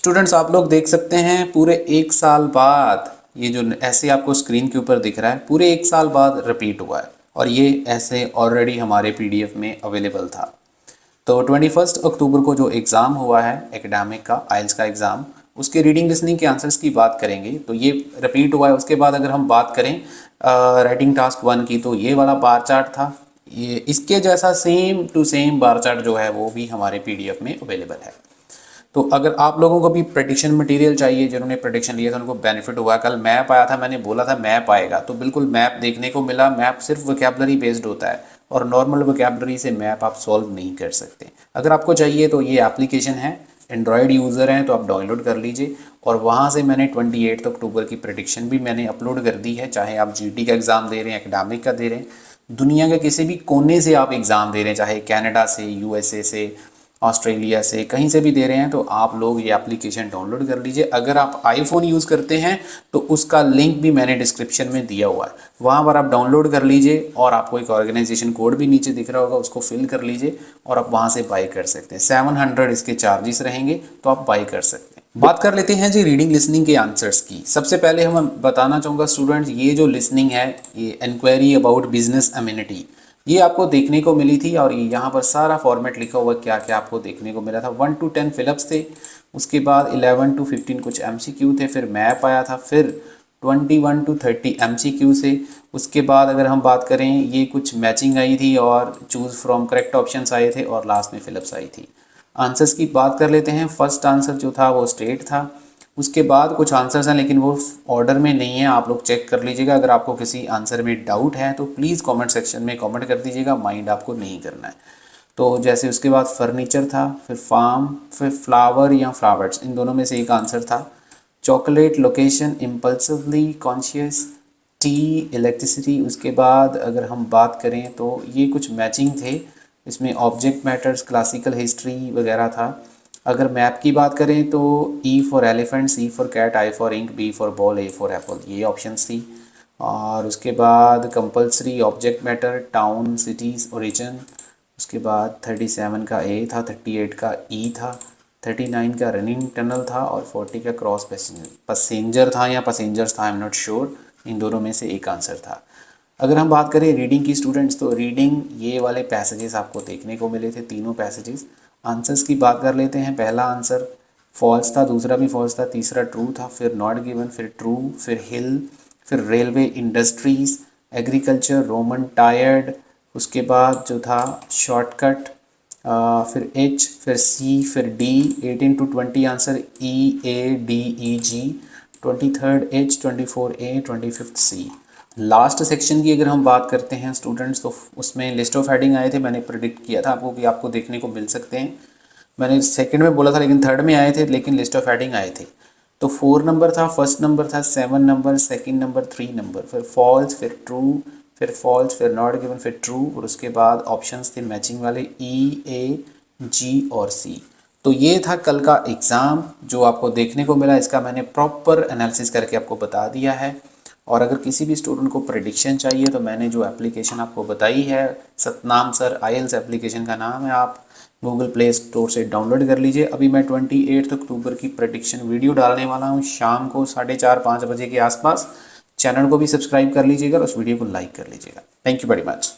Students आप लोग देख सकते हैं पूरे एक साल बाद ये जो ऐसे आपको स्क्रीन के ऊपर दिख रहा है पूरे एक साल बाद रिपीट हुआ है और ये ऐसे ऑलरेडी हमारे पीडीएफ में अवेलेबल था। तो 21 अक्टूबर को जो एग्ज़ाम हुआ है एकेडमिक का आइल्स का एग्ज़ाम, उसके रीडिंग लिसनिंग के आंसर्स की बात करेंगे तो ये रिपीट हुआ है। उसके बाद अगर हम बात करें राइटिंग टास्क 1 की तो ये वाला बार चार्ट था, ये इसके जैसा same to same bar chart जो है वो भी हमारे पीडीएफ में अवेलेबल है। तो अगर आप लोगों को भी प्रेडिक्शन मटेरियल चाहिए, जिन्होंने प्रेडिक्शन लिया था उनको बेनिफिट हुआ। कल मैप आया था, मैंने बोला था मैप आएगा तो बिल्कुल मैप देखने को मिला। मैप सिर्फ वोकैबुलरी बेस्ड होता है और नॉर्मल वोकैबुलरी से मैप आप सॉल्व नहीं कर सकते। अगर आपको चाहिए तो ये एप्लीकेशन है, एंड्रॉयड यूज़र हैं तो आप डाउनलोड कर लीजिए और वहाँ से मैंने 28 अक्टूबर की प्रेडिक्शन भी मैंने अपलोड कर दी है। चाहे आप जीटी का एग्ज़ाम दे रहे हैं, एकेडमिक का दे रहे हैं, दुनिया के किसी भी कोने से आप एग्ज़ाम दे रहे हैं, चाहे कनाडा से, यूएसए से, ऑस्ट्रेलिया से, कहीं से भी दे रहे हैं तो आप लोग ये एप्लीकेशन डाउनलोड कर लीजिए। अगर आप आईफोन यूज़ करते हैं तो उसका लिंक भी मैंने डिस्क्रिप्शन में दिया हुआ है, वहाँ पर आप डाउनलोड कर लीजिए और आपको एक ऑर्गेनाइजेशन कोड भी नीचे दिख रहा होगा, उसको फिल कर लीजिए और आप वहाँ से बाई कर सकते हैं। 700 इसके चार्जेस रहेंगे तो आप बाई कर सकते हैं। बात कर लेते हैं जी रीडिंग लिसनिंग के आंसर्स की। सबसे पहले हम बताना चाहूँगा स्टूडेंट्स, ये जो लिसनिंग है ये इंक्वायरी अबाउट बिजनेस अम्यूनिटी, ये आपको देखने को मिली थी और यहाँ पर सारा फॉर्मेट लिखा हुआ क्या क्या आपको देखने को मिला था। 1 to 10 फिलअप्स थे, उसके बाद 11 to 15 कुछ एमसीक्यू थे, फिर मैप आया था, फिर 21 to 30 एमसीक्यू से। उसके बाद अगर हम बात करें ये कुछ मैचिंग आई थी और चूज़ फ्रॉम करेक्ट ऑप्शंस आए थे और लास्ट में फिलअप्स आई थी। आंसर्स की बात कर लेते हैं। फर्स्ट आंसर जो था वो स्ट्रेट था, उसके बाद कुछ आंसर्स हैं लेकिन वो ऑर्डर में नहीं है, आप लोग चेक कर लीजिएगा। अगर आपको किसी आंसर में डाउट है तो प्लीज़ कमेंट सेक्शन में कमेंट कर दीजिएगा, माइंड आपको नहीं करना है। तो जैसे उसके बाद फर्नीचर था, फिर फार्म, फिर फ्लावर या फ्लावर्स, इन दोनों में से एक आंसर था। Chocolate, location, impulsively conscious, T, electricity. उसके बाद अगर हम बात करें तो ये कुछ मैचिंग थे, इसमें ऑब्जेक्ट मैटर्स, क्लासिकल हिस्ट्री वगैरह था। अगर मैप की बात करें तो E for elephant, C for cat, I for ink, B for ball, A for apple, ये ऑप्शंस थी। और उसके बाद compulsory object matter, town, cities, origin. उसके बाद 37 का ए था, 38 का ई था, 39 का रनिंग टनल था और 40 का क्रॉस पैसेंजर था या पैसेंजर्स था, आई एम नॉट श्योर। इन दोनों में से एक आंसर था। अगर हम बात करें रीडिंग की स्टूडेंट्स तो रीडिंग ये वाले पैसेजेस आपको देखने को मिले थे, तीनों पैसेजेस। आंसर्स की बात कर लेते हैं। पहला आंसर फॉल्स था, दूसरा भी फॉल्स था, तीसरा ट्रू था, फिर नॉट गिवन, फिर ट्रू, फिर हिल, फिर railway, industries, agriculture, Roman tired. उसके बाद जो था शॉर्टकट, फिर एच, फिर सी, फिर D. 18 to 20 answer E, A, D, E, G. 23rd H, 24 A, 25th C. Last section की अगर हम बात करते हैं स्टूडेंट्स तो उसमें लिस्ट ऑफ हेडिंग आए थे, मैंने प्रिडिक्ट किया था आपको कि आपको देखने को मिल सकते हैं। मैंने सेकंड में बोला था लेकिन थर्ड में आए थे, लेकिन लिस्ट ऑफ हेडिंग आए थे। तो 4 नंबर था, फर्स्ट नंबर था, 7 नंबर, सेकंड नंबर, 3 नंबर, फिर फॉल्स, फिर ट्रू, फिर फॉल्स, फिर नॉट गिवन, फिर ट्रू और उसके बाद ऑप्शंस थे मैचिंग वाले ई, ए, जी और सी। तो ये था कल का एग्ज़ाम जो आपको देखने को मिला, इसका मैंने प्रॉपर एनालिसिस करके आपको बता दिया है। और अगर किसी भी स्टूडेंट को प्रेडिक्शन चाहिए तो मैंने जो एप्लीकेशन आपको बताई है, सतनाम सर आइल्स एप्लीकेशन का नाम है, आप गूगल प्ले स्टोर से डाउनलोड कर लीजिए। अभी मैं 28 अक्टूबर की प्रेडिक्शन वीडियो डालने वाला हूँ शाम को 4:30-5 बजे के आसपास। चैनल को भी सब्सक्राइब कर लीजिएगा और उस वीडियो को लाइक कर लीजिएगा। Thank you very much.